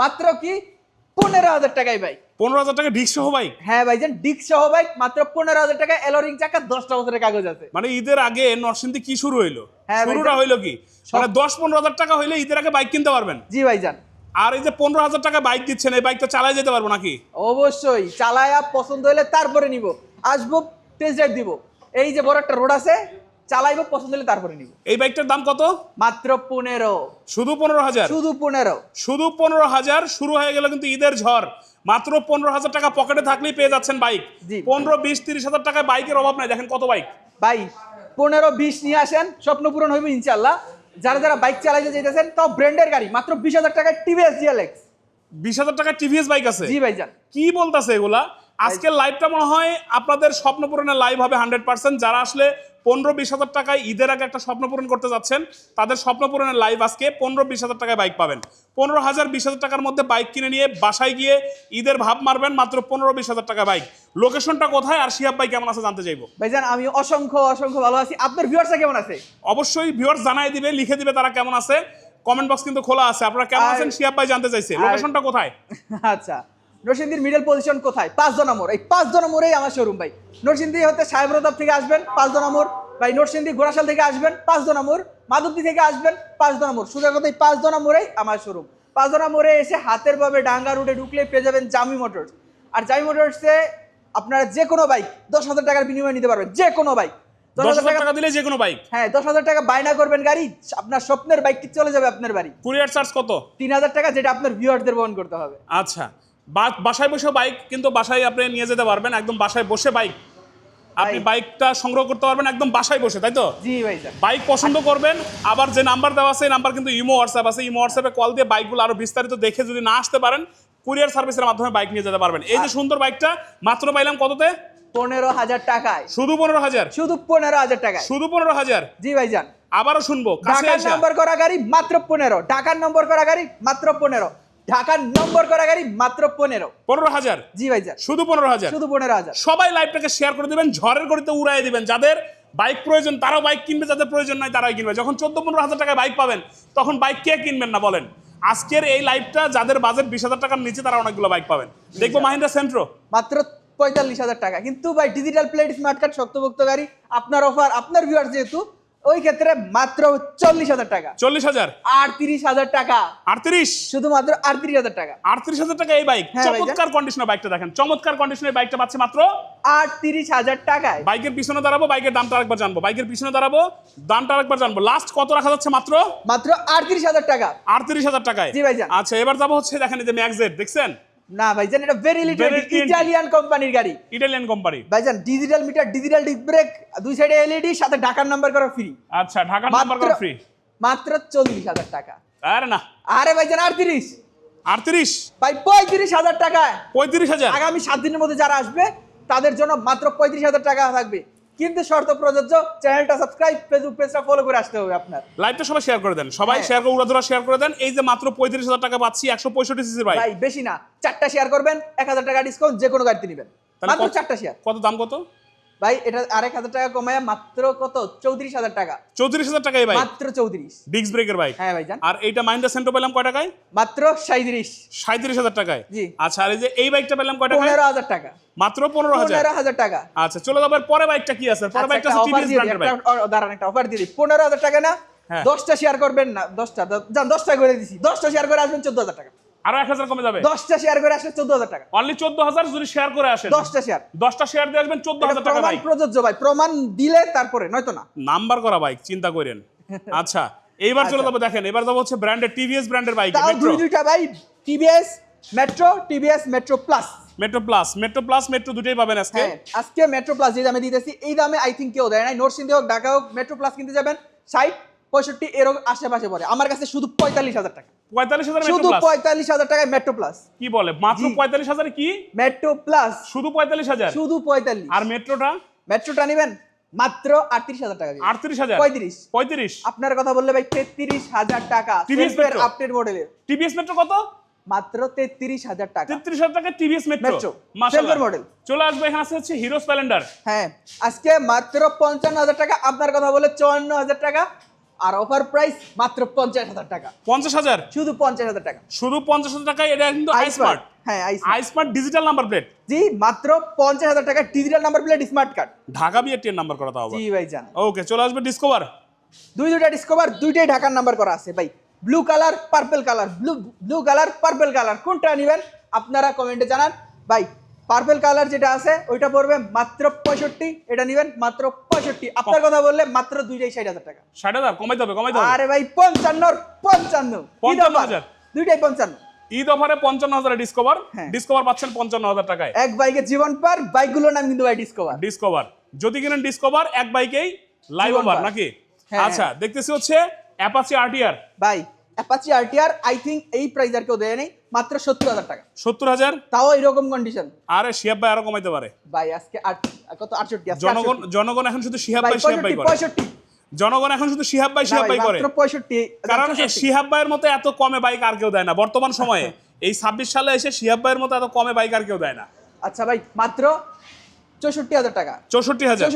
মাত্র কি 15,000 টাকায় ভাই। 15,000 টাকা ডিস্ক সহ বাইক। হ্যাঁ ভাইজান, ডিস্ক সহ বাইক মাত্র 15,000 টাকা, এলোরিং চাকা, 10টা বছরের কাগজ আছে। মানে ঈদের আগে নরসিংদী কি শুরু হইলো? হ্যাঁ শুরুটা হইলো কি মানে 10-15,000 টাকা হইলে ঈদের আগে বাইক কিনতে পারবেন। জি ভাইজান। আর এই যে 15,000 টাকা বাইক দিচ্ছেন, এই বাইকটা চালায় যেতে পারবো নাকি? অবশ্যই, চালায়া পছন্দ হলে তারপরে নিব, আসবো টেস্ট ড্রাইভ দিব। এই যে বড় একটা রোড আছে, চালাইবো, পছন্দ হলে তারপরে নিব। এই বাইকটার দাম কত? মাত্র 15। শুধু 15,000? শুধু 15। শুধু 15,000। শুরু হয়ে গেল কিন্তু ঈদের ঝড়। মাত্র 15,000 টাকা পকেটে থাকলেই পেয়ে যাচ্ছেন বাইক। জি। 15-20-30,000 টাকায় বাইকের অভাব নাই। দেখেন কত বাইক ভাই 15-20 নিয়ে আসেন, স্বপ্ন পূরণ হইবে ইনশাআল্লাহ। যারা যারা বাইক চালাইতে যেতেছেন, তাও ব্র্যান্ডের গাড়ি, মাত্র 20,000 টাকায় টিভিএস জিএলএক্স। 20,000 টাকা টিভিএস বাইক আছে? জি ভাইজান। কি বলতাছে এগুলা? আজকের লাইভটা মনে হয় আপনাদের স্বপ্ন পূরণের লাইভ হবে 100%। যারা আসলে 15-20,000 টাকায় ঈদের আগে একটা স্বপ্ন পূরণ করতে যাচ্ছেন, তাদের স্বপ্ন পূরণের লাইভ আজকে। 15-20,000 টাকায় বাইক পাবেন। 15,000-20,000 টাকার মধ্যে বাইক কিনে নিয়ে বাসায় গিয়ে ঈদের ভাব মারবেন। মাত্র 15-20,000 টাকা বাইক। লোকেশনটা কোথায় আর শিহাব ভাই কেমন আছে জানতে চাইবো। ভাইজান আমি অসংখ্য অসংখ্য ভালো আছি। আপনার ভিউয়ার্সরা কেমন আছে? অবশ্যই ভিউয়ার্স জানাই দিবে, লিখে দিবে তারা কেমন আছে। কমেন্ট বক্স কিন্তু খোলা আছে। আপনারা কেমন আছেন শিহাব ভাই জানতে চাইছে। লোকেশনটা কোথায়? আচ্ছা, নরসিংদীর মিডল পজিশন কোথায়? 5 নম্বর। এই 5 নম্বরেই আমার শোরুম ভাই। নরসিংদী হতে সাহেবরতাব থেকে আসবেন 5 নম্বর, ভাই নরসিংদী ঘোড়াশাল থেকে আসবেন 5 নম্বর, মাধবদী থেকে আসবেন 5 নম্বর। সোজা কথা এই 5 নম্বরেই আমার শোরুম। 5 নম্বরে এসে হাতের ভাবে ডাঙ্গা রুটে ঢুকলে পেয়ে যাবেন জামি মোটরস। আর জামি মোটরসে আপনারা যে কোনো বাইক 10,000 টাকার বিনিময়ে নিতে পারবেন, যে কোনো বাইক। 10,000 টাকা দিলে যে কোনো বাইক? হ্যাঁ, 10,000 টাকা বায়না করবেন গাড়ি, আপনার স্বপ্নের বাইকটি চলে যাবে আপনার বাড়ি। কুরিয়ার চার্জ কত? 3,000 টাকা, যেটা আপনার ভিউয়ারদের বহন করতে হবে। আচ্ছা, বাসায় বসে বাইক কিন্তু বাসায় আপনি নিয়ে যেতে পারবেন। একদম বাসায় বসে বাইক আপনি বাইকটা সংগ্রহ করতে পারবেন একদম বাসায় বসে, তাই তো? জি ভাইজান। বাইক পছন্দ করবেন, আবার যে নাম্বার দেওয়া আছে এই নাম্বার কিন্তু ইমো হোয়াটসঅ্যাপ আছে। ইমো হোয়াটসঅ্যাপে কল দিয়ে বাইকগুলো আরো বিস্তারিত দেখে যদি না আসতে পারেন, কুরিয়ার সার্ভিসের মাধ্যমে বাইক নিয়ে যেতে পারবেন। এই যে সুন্দর বাইকটা মাত্র পাইলাম কততে? 15,000 টাকায়। শুধু 15,000? শুধু 15,000 টাকায়। শুধু 15,000? জি ভাইজান। আবারও শুনবো, কাছে ঢাকার এসে। নম্বর করা গাড়ি মাত্র 15। ঢাকার নম্বর করা গাড়ি মাত্র 15। ঢাকার নম্বর করা গাড়ি মাত্র 15। 15,000? জি ভাইজান। শুধু 15,000? শুধু 15,000। সবাই লাইভটাকে শেয়ার করে দিবেন, ঝড়ের গতিতে উড়াই দিবেন। যাদের বাইক প্রয়োজন তারাও বাইক কিনবে, যাদের প্রয়োজন নাই তারাই কিনবে। যখন 14-15,000 টাকায় বাইক পাবেন, তখন বাইক কে কিনবেন না বলেন? আজকের এই লাইভটা যাদের বাজেট 20,000 টাকার নিচে, তারা অনেকগুলো বাইক পাবেন। দেখবো মাহিন্দ্রা সেন্ট্রো মাত্র 45,000 টাকা। কিন্তু ভাই ডিজিটাল প্লেট স্মার্ট কার্ড শক্তভুক্ত গাড়ি, আপনার অফার, আপনার ভিউয়ার যেহেতু, ওই ক্ষেত্রে মাত্র 40,000 টাকা। 40,000? 38,000 টাকা। 38? শুধুমাত্র 38,000 টাকা। 38,000 টাকা এই বাইক? হ্যাঁ ভাইজান। চমৎকার কন্ডিশনের বাইকটা দেখেন, চমৎকার কন্ডিশনের বাইকটা পাচ্ছে মাত্র 38,000 টাকায়। বাইকের পিছনে দাঁড়াবো, বাইকের দামটা আরেকবার জানবো। বাইকের পিছনে দাঁড়াবো, দামটা আরেকবার জানবো। লাস্ট কত রাখা যাচ্ছে? মাত্র 38,000 টাকা। 38,000 টাকায়? জি ভাইজান। আচ্ছা, এবার যাবো হচ্ছে দেখেন এই যে ম্যাক্সজেড, দেখছেন? না ভাইজান, এটা ভেরি লিটল ইটালিয়ান কোম্পানির গাড়ি। ইটালিয়ান কোম্পানি ভাইজান, digital meter, digital disc brake, দুই সাইডে এলইডি, সাথে ঢাকার নাম্বার করা ফ্রি। আচ্ছা, ঢাকার নাম্বার করা ফ্রি। মাত্র 40,000 টাকা। আরে না, আরে ভাইজান 38। 38? ভাই 35,000 টাকায়। 35,000? আগামী 7 দিনের মধ্যে যারা আসবে তাদের জন্য মাত্র 35,000 টাকা থাকবে। কিন্তু শর্ত প্রযোজ্য, চ্যানেলটা সাবস্ক্রাইব, ফেসবুক পেজটা ফলো করে আসতে হবে আপনার। লাইভটা সবাই শেয়ার করে দেন, সবাই শেয়ার করে উড়াধুরা শেয়ার করে দেন। এই যে মাত্র 35,000 টাকা পাচ্ছি 165 সিসির বাইক। ভাই বেশি না, 4টা শেয়ার করবেন, 1,000 টাকা ডিসকাউন্ট, যে কোনো গাড়িতে নেবেন। মাত্র 4টা শেয়ার। কত দাম কত ভাই এটা 1,000 টাকা কমায় মাত্র কত? 34,000 টাকা। 34,000 টাকা এই বাইক? মাত্র 34। ডিস্ক ব্রেকের বাইক? হ্যাঁ ভাইজান। আর এইটা মাহিন্দ্রা সেন্ট্রো পেলাম কয় টাকায়? মাত্র 37। 37,000 টাকায়? জি। আচ্ছা, আর এই যে এই বাইকটা পেলাম কয় টাকায়? 15,000 টাকা। মাত্র 15,000? 15,000 টাকা। আচ্ছা, চলে যাবার পরে বাইকটা কি আছে? পরে বাইকটা আছে টিভিএস ব্র্যান্ডের বাইক। দাঁড়ান, একটা অফার দিয়ে দিই। 15,000 টাকা না, 10টা শেয়ার করবেন না, 10টা যান, 10টা করে দিছি। 10টা শেয়ার করে আসবেন 14,000 টাকা। আরো 1,000 কমে যাবে। 10টা শেয়ার করে আসলে 14,000 টাকা। অনলি 14,000 যদি শেয়ার করে আসেন। 10টা শেয়ার। 10টা শেয়ার দিয়ে আসবেন 14,000 টাকা বাইক। প্রযোজ্য ভাই, প্রমাণ দিলে তারপরে, নয়তো না। নাম্বার করা বাইক, চিন্তা করেন। আচ্ছা, এইবার চলে যাবো দেখেন, এবার যাবো হচ্ছে ব্র্যান্ডের টিভিএস ব্র্যান্ডের বাইক। তাও দুইটা ভাই, TVS metro, TVS metro plus. Metro plus metro দুটোই পাবেন আজকে। আজকে মেট্রো প্লাস যে দামে দিতেছি, এই দামে আই থিঙ্ক কেউ দেয় নাই। নরসিংদী হোক, ঢাকা হোক, মেট্রো প্লাস কিনতে যাবেন 60, 65 এর আশেপাশে পড়ে। আমার কাছে শুধু 45,000 টাকা। 45,000 শুধু মেট্রো প্লাস? 45,000 টাকায় মেট্রো প্লাস। কি বলে, মাত্র 45,000? কি মেট্রো প্লাস শুধু 45,000? শুধু 45। আর মেট্রোটা? মেট্রোটা নেবেন মাত্র 38,000 টাকা দিয়ে। 38,000? 35। আপনার কথা বললে ভাই 33,000 টাকা। টিভিএস মেট্রো আপডেট মডেলের টিভিএস মেট্রো কত? মাত্র 33,000 টাকা। 33,000 টাকা টিভিএস মেট্রো, মাশাআল্লাহ মডেল। চলে আসবে। এখানে আছে হচ্ছে হিরো স্প্লেন্ডার। হ্যাঁ, আজকে মাত্র 55,000 টাকা। আপনার কথা বলে 54,000 টাকা। আর অফার প্রাইস মাত্র 50,000 টাকা, 50,000 শুধু 50,000 টাকা। শুধু 50,000 টাকায় এটা কিন্তু আই স্মার্ট। হ্যাঁ I smart digital number plate. জি মাত্র 50,000 টাকা digital number plate smart card. Dhaka BRT এর নাম্বার করা তাও আবার। জি ভাই জান। ওকে, চলে আসবে ডিসকভার। দুইটা ডিসকভার, দুইটাই ঢাকার নাম্বার করা আছে ভাই। Blue colour purple colour, blue colour purple colour, কোনটা নেবেন আপনারা কমেন্টে জানান ভাই। পার্পল কালার যেটা আছে ওইটা পড়বে মাত্র 65, এটা নেবেন মাত্র 65। আপনার কথা বললে মাত্র দুইটাই 60,000 টাকা। 60,000 কমাইতে হবে, কমাইতে হবে। আরে ভাই 55 55,000 দুইটাই 55। ঈদ অফারে 55,000 ডিসকভার। হ্যাঁ। ডিসকভার পাচ্ছেন 55,000 টাকায়। এক বাইকে জীবন পার, বাইকগুলোর নাম কিন্তু ভাই ডিসকভার। ডিসকভার যদি কিনেন ডিসকভার এক বাইকেই লাইভ জীবন ওভার পার। নাকি? হ্যাঁ, আচ্ছা, দেখতেছি হচ্ছে অ্যাপাচি আরটিআর। ভাই অ্যাপাচি আরটিআর আই থিংক এই প্রাইস আর কেউ দেয় নাই, মাত্র 70,000 টাকা। 70,000। তাও এরকম কন্ডিশন। আরে শিহাব ভাই আরো কমাইতে পারে ভাই আজকে কত 68 আছে। জনগণ এখন শুধু শিহাব ভাই ভাই শিহাব ভাই করে। 65 জনগণ এখন শুধু শিহাব ভাই শিহাব ভাই করে, মাত্র 65। কারণ এই শিহাব ভাইয়ের মতো এত কমে বাইক আর কেউ দেয় না বর্তমান সময়ে। এই 26 সালে এসে শিহাব ভাইয়ের মতো এত কমে বাইক আর কেউ দেয় না। আচ্ছা ভাই মাত্র 64,000 টাকা। 64,000।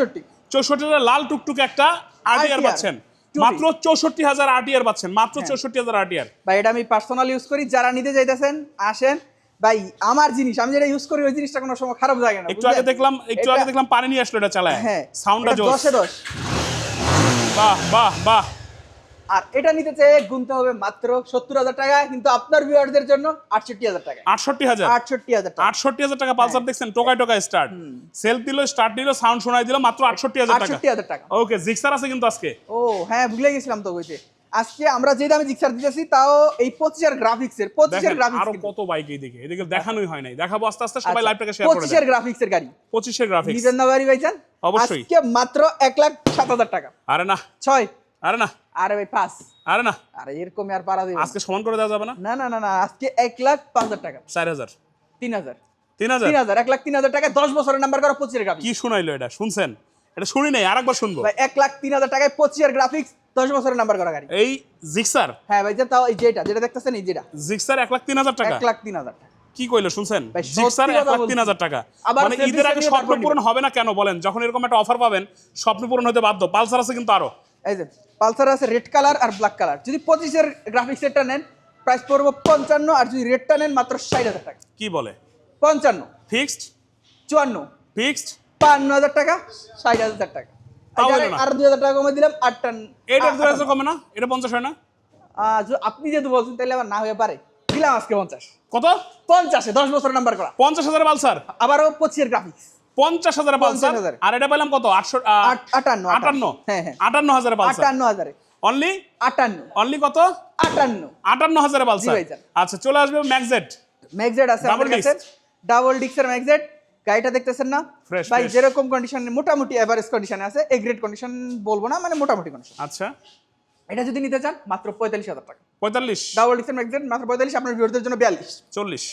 64,000 লাল টুকটুক একটা আরটিআর RTR পাচ্ছেন মাত্র 64,000 আরটিআর পাচ্ছেন মাত্র হ্যাঁ। 64,000 আরটিআর। ভাই এটা আমি পার্সোনাল ইউজ করি, যারা নিতে চাইতেছেন আসেন ভাই। আমার জিনিস আমি যেটা ইউজ করি ওই জিনিসটা কোনো সময় খারাপ লাগে না। একটু আগে দেখলাম পানি নিয়ে আসলো এটা চালায়। হ্যাঁ সাউন্ডটা জোস। 10 এ 10। বাহ বাহ বাহ। আর এটা নিতে চাইলে গুনতে হবে মাত্র 70,000 টাকা, কিন্তু আপনার ভিউয়ারদের জন্য 68,000 টাকা। 68,000 68,000 টাকা। 68,000 টাকা পালসার দেখছেন, টোকায় টোকায় স্টার্ট, সেলফ দিল, স্টার্ট দিল, সাউন্ড শোনাই দিল, মাত্র 68,000 টাকা। 68,000 টাকা। ওকে, জিক্সার আছে কিন্তু আজকে। ও হ্যাঁ ভুলে গেছিলাম তো বইতে। আজকে আমরা যে দামে জিক্সার দিতেছি তাও এই 25 গ্রাফিক্সের 25 দেখেন গ্রাফিক্স। আরো কত বাইক এদিকে দেখানোই হয় নাই, দেখাবো আস্তে আস্তে, সবাই লাইভটাকে শেয়ার করে 25 দেন। গ্রাফিক্সের গাড়ি, 25 গ্রাফিক্স নিবেন না বাড়ি ভাইজান? অবশ্যই। আজকে মাত্র 1,07,000 টাকা। আরে না, 6। আরে না, আরে ভাই 5। আরে না, আরে এরকম আর পারা দিবেন? আজকে সমান করে দেওয়া যাবে না? না না না না, আজকে 1,05,000 টাকা। 4,000 3,000 3,000 1,03,000 টাকা 10 বছরের নাম্বার করা 25 গ্রাফিক্স। কি শুনাইলো এটা? শুনছেন? এটা শুনি নাই, আরেকবার শুনবো। ভাই 1,03,000 টাকায় 25 গ্রাফিক্স 10 বছরের নাম্বার করা গাড়ি। এই জিক্সার? হ্যাঁ ভাইজান, তাও এই যেটা দেখতেছেন এই যেটা জিক্সার 1,03,000 টাকা। 1,03,000 টাকা। কি কইলো শুনছেন? ভাই, জিক্সার সত্যি কথা 1,03,000 টাকা। আবার মানে ঈদের আগে service স্বপ্ন নিয়ে পূরণ হবে না কেন বলেন? যখন এরকম একটা অফার পাবেন স্বপ্ন পূরণ হতে বাধ্য। পালসার আছে কিন্তু আরো। এই যে পালসার আছে রেড কালার আর ব্ল্যাক কালার। যদি 25 এর গ্রাফিক্স সেটটা নেন প্রাইস পড়বে 55, আর যদি রেডটা নেন মাত্র 60,000 টাকা। কি বলে? 55, ফিক্সড? 54, ফিক্সড? 52,000 টাকা, 60,000 টাকা। তাও এখানে হলো না। আর 2,000 টাকা কমে দিলাম 8টা। এটা 2,000 কমে না? এটা 50 হয় না? আপনি যেহেতু বলছেন তাহলে আবার না হয়ে পারে, দিলাম আজকে 50। কত? 50 এ 10 বছরের নাম্বার করা, 50,000 পালসার, আবারও 25 এর গ্রাফিক্স। 50,000 পালসার। 50,000 আর এটা পেলাম কত? 58। 58। হ্যাঁ হ্যাঁ 58,000 পালসার। 58,000 A only 58। অনলি কত? 58। 58,000 পালসার। জি ভাইজান। আচ্ছা, চলে আসবে ম্যাগজেট। ম্যাগজেট আছে Double আমাদের কাছে, ডাবল ডিক্সের ম্যাগজেট। গাড়িটা দেখতেছেন না Fresh, ভাই? fresh। যেরকম কন্ডিশনে, মোটামুটি এভারেজ কন্ডিশনে আছে, এ গ্রেড কন্ডিশন বলবো না, মানে মোটামুটি কন্ডিশন। আচ্ছা, এটা যদি নিতে চান মাত্র 45,000 টাকা। 45, ডাবল ডিক্সের ম্যাগজেট মাত্র 45, আপনার ভিউয়ারদের জন্য 42 40।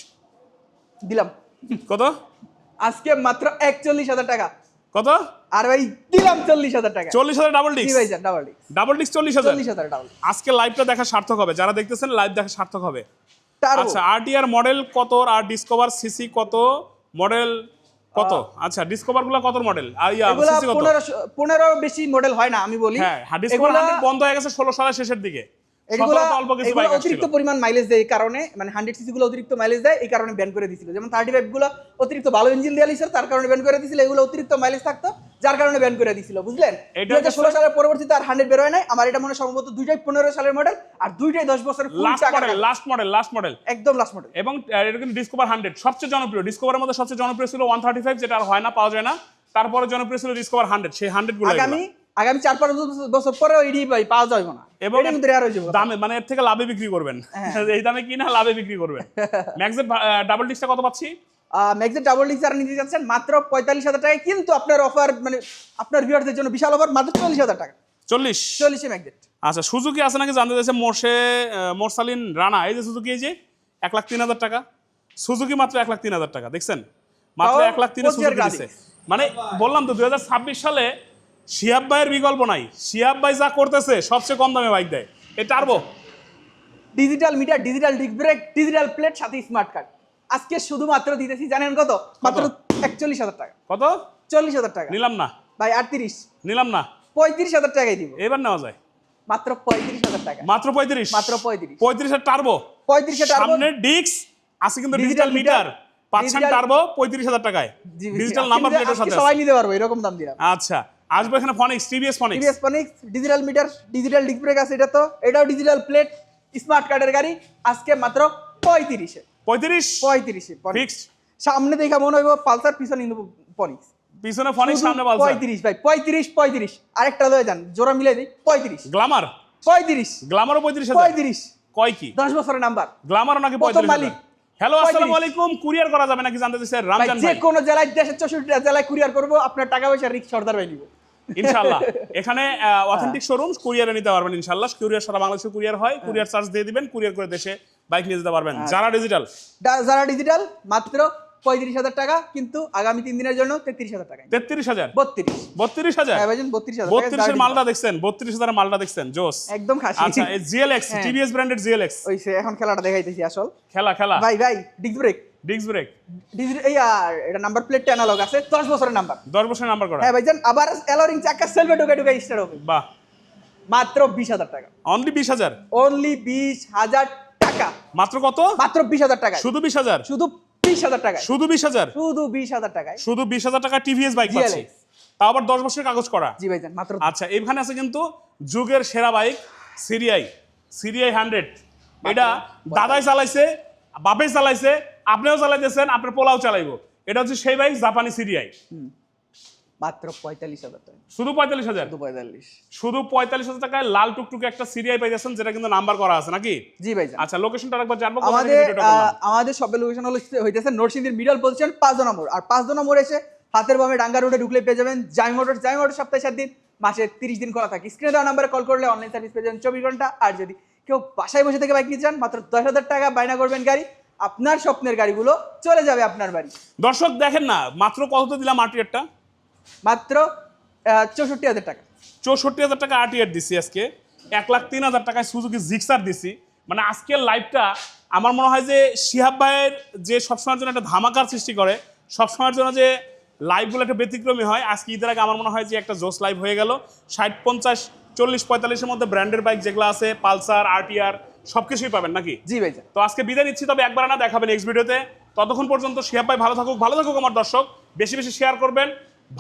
দিলাম কত? আজকে মাত্র 41,000 টাকা। কত? আর ভাই দিলাম 40,000 টাকা। 40,000 ডাবল জি ডিক্স। ভাই যান, ডাবল ডিক্স ডাবল ডিক্স 40,000। 40,000 ডাবল। আজকে লাইভটা দেখা সার্থক হবে, যারা দেখতেছেন লাইভ দেখা সার্থক হবে। টার্বো আচ্ছা, আরটিআর মডেল কত আর ডিসকভার সিসি কত? মডেল কত? আচ্ছা, ডিসকভার গুলো কত মডেল আর এগুলা সিসি কত? 15 বেশি মডেল হয় না আমি বলি। হ্যাঁ, ডিসকভার 100 বন্ধ হয়ে গেছে 16 সালের শেষের দিকে। এগুলা 17 অল্প কিছু বাইক অতিরিক্ত আসছিল। পরিমাণ মাইলেজ দেয়, এই কারণে মানে 100 সিসি গুলো অতিরিক্ত মাইলেজ দেয়, এই কারণে ব্যান করে দিছিল। যেমন 35 গুলো অতিরিক্ত ভালো ইঞ্জিন দিয়ে লিছিল, তার কারণে ব্যান করে দিছিল। এগুলো অতিরিক্ত মাইলেজ থাকতো, যার কারণে ব্যান করে দিছিল, বুঝলেন? এটা 2016 সালের পরবর্তীতে আর 100 বের হয় নাই। আমার এটা মনে হয় সম্ভবত দুইটাই 15 সালের মডেল, আর দুইটাই 10 বছরের ফুল লাস্ট টাকা। মডেল, লাস্ট মডেল একদম লাস্ট মডেল। এবং এটা কিন্তু ডিসকভার 100 সবচেয়ে জনপ্রিয়। ডিসকভারের মধ্যে সবচেয়ে জনপ্রিয় ছিল 135, যেটা আর হয় না, পাওয়া যায় না। তারপরে জনপ্রিয় ছিল ডিসকভার 100, সেই 100 গুলো আগামী 4-5 বছর পরে ওইডি ভাই পাওয়া যাবে না, এবং এটা কিন্তু রেয়ার হয়ে যাবে। দামে মানে এর থেকে লাভে বিক্রি করবেন। এই দামে কিনা লাভে বিক্রি করবেন। ম্যাক্সেট ডাবল ডিক্সটা কত পাচ্ছি? ম্যাক্সেট ডাবল ডিক্স যারা নিতে যাচ্ছেন মাত্র 45,000 টাকা, কিন্তু আপনার অফার মানে আপনার ভিউয়ারদের জন্য বিশাল অফার, মাত্র 40,000 টাকা। 40 এ ম্যাক্সেট। আচ্ছা, সুজুকি আছে নাকি জানতে চাইছে মোরসালিন রানা। এই যে সুজুকি, এই যে 1,03,000 টাকা সুজুকি, মাত্র 1,03,000 টাকা। দেখছেন, মাত্র 1,03,000 সুজুকি দিছে। মানে বললাম তো 2026 সালে শিহাব ভাইয়ের বিকল্প নাই। শিহাব ভাই যা করতেছে সবচেয়ে কম দামে বাইক দেয়। এই turbo, digital meter, digital disc brake, digital plate, সাথে স্মার্ট কার্ড। আজকে শুধুমাত্র দিতেছি জানেন কত? মাত্র 41,000 টাকা। কত? 40,000 টাকা নিলাম না ভাই। 38 নিলাম না, 35,000 টাকাই দিব। এবার নেওয়া যায়। মাত্র 35,000 টাকা, মাত্র 35, মাত্র 35, 35 টার্বো, 35 টার্বো, সামনে ডিক্স আছে কিন্তু ডিজিটাল মিটার পাচ্ছেন টার্বো 35,000 টাকায়, ডিজিটাল নাম্বার প্লেটের সাথে সবাই নিতে পারবো এরকম দাম দিলাম। আচ্ছা আসবে এখানে ফনিক্স, TVS ফনিক্স, TVS ফনিক্স, digital meter, digital disc brake আছে, এটাও ডিজিটাল প্লেট, স্মার্ট কার্ডের গাড়ি, আজকে মাত্র 35 এ, 35 ফিক্সড। সামনে দেখা মনে হইব পালসার, পিছনে ফনিক্স, পিছনে ফনিক্স সামনে পালসার। 35 ভাই, 35 আরেকটা লয়ে যান, জোড়া মিলাই দিই 35, গ্ল্যামার, 35, গ্ল্যামারও 35,000, 35, কয় কি 10 বছরের নাম্বার, গ্ল্যামারও নাকি প্রথম 35,000। মালিক। হ্যালো 35 আসসালামু আলাইকুম, কুরিয়ার করা যাবে নাকি জানতে চাইছেন ভাই রামজান যে ভাই? কোনো জেলায়, দেশের 64টা জেলায় কুরিয়ার করব, আপনার টাকা পয়সা রিক্স সর্দার ভাই নিব। ইনশাআল্লাহ এখানে অথেন্টিক শোরুম, কুরিয়ারে নিতে পারবেন ইনশাআল্লাহ। কুরিয়ার সারা বাংলাদেশে কুরিয়ার হয়, কুরিয়ার চার্জ দিয়ে দিবেন, কুরিয়ার করে দেশে বাইক নিয়ে যেতে পারবেন। যারা ডিজিটাল, যারা ডিজিটাল মাত্র 35,000 টাকা, কিন্তু আগামী 3 দিনের জন্য 33,000 টাকা, 33,000, 32,000 হ্যাঁ 32,000, ভাইজান, 32,000 32 এর মালটা দেখছেন, 32,000 এর মালটা দেখছেন, জোস একদম খাসি। আচ্ছা এই জিএলএক্স, হ্যাঁ। টিভিএস ব্র্যান্ডেড জিএলএক্স, ওইসে এখন খেলাটা দেখাইতেছি আসল খেলা ভাই ডিস্ক ব্রেক, ডিস্ক ব্রেক, এই আর এটা নাম্বার প্লেট অ্যানালগ আছে, 10 বছরের নাম্বার, 10 বছরের নাম্বার করা। হ্যাঁ ভাইজান, আবার অ্যালোরিং চাকা সেলফে ঢুকে স্টার্ট হবে, বাহ, মাত্র 20,000 টাকা, অনলি 20,000, অনলি 20,000 টাকা, মাত্র কত? মাত্র 20,000 টাকা, শুধু 20,000, শুধু 20,000 টাকায়, শুধু 20,000, শুধু 20,000 টাকায়, শুধু 20,000 টাকা টিভিএস বাইক GLX পাচ্ছি, তাও আবার 10 বছরের কাগজ করা। জি ভাইজান মাত্র। আচ্ছা এখানে আছে কিন্তু যুগের সেরা বাইক সিরিআই 100, এটা দাদাই চালাইছে, বাপে চালাইছে, আপনিও চালাইতেছেন, আপনার পোলাও চালাইবো। এটা হচ্ছে সেই বাইক জাপানি সিরিআই, মাত্র 45,000 টাকা, শুধু 45,000, শুধু 45, শুধু 45,000 টাকায় লাল টুকটুকে একটা সিরিআই পাইতেছেন, যেটা কিন্তু নাম্বার করা আছে নাকি? জি ভাইজান। আচ্ছা লোকেশনটা একবার জানবো, কোথা থেকে আমাদের ভিডিওটা করলাম? আমাদের শপের লোকেশন হইতেছে নরসিংদীর মিডল পজিশন 5 নম্বর, আর 5 নম্বর এসে হাতের বামে ডাঙ্গা রোডে ঢুকলে পেয়ে যাবেন জাই মোটর সপ্তাহে 7 দিন, মাসে 30 দিন খোলা থাকে। স্ক্রিনে দেওয়া নাম্বারে কল করলে অনলাইন সার্ভিস পেয়ে যাবেন 24 ঘন্টা। আর যদি কেউ বাসায় বসে থেকে বাইক নিতে চান, মাত্র 10,000 টাকা বায়না করবেন গাড়ি, আপনার স্বপ্নের গাড়িগুলো চলে যাবে আপনার বাড়ি। দর্শক দেখেন না, মাত্র কত দিলাম আরটিআরটা? মাত্র 64,000 টাকা, 64,000 টাকা আরটিআর দিছি আজকে, 1,03,000 টাকায় সুজুকি জিক্সার দিছি। মানে আজকের লাইভটা আমার মনে হয় যে শিহাব ভাইয়ের যে সবসময়ের জন্য একটা ধামাকার সৃষ্টি করে, সবসময়ের জন্য যে লাইভগুলো একটা ব্যতিক্রমী হয়, আজকে ঈদের আগে আমার মনে হয় যে একটা জোস লাইভ হয়ে গেল। 60, 50, 40, 45-এর মধ্যে ব্র্যান্ডের বাইক যেগুলো আছে, পালসার, আরটিআর সব কিছুই পাবেন নাকি? জি ভাইজান। তো আজকে বিদায় নিচ্ছি, তবে একবার না দেখাবেন নেক্সট ভিডিওতে। ততক্ষণ পর্যন্ত শিহাব ভাই ভালো থাকুক আমার দর্শক, বেশি বেশি শেয়ার করবেন,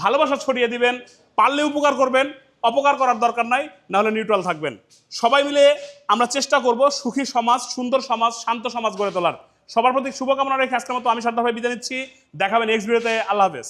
ভালোবাসা ছড়িয়ে দিবেন, পারলে উপকার করবেন, অপকার করার দরকার নাই, নাহলে নিউট্রাল থাকবেন। সবাই মিলে আমরা চেষ্টা করব সুখী সমাজ, সুন্দর সমাজ, শান্ত সমাজ গড়ে তোলার। সবার প্রতি শুভকামনা রেখে আজকের মতো আমি সাদ্দার ভাই বিদায় নিচ্ছি, দেখাবেন নেক্সট ভিডিওতে। আল্লাহ হাফেজ।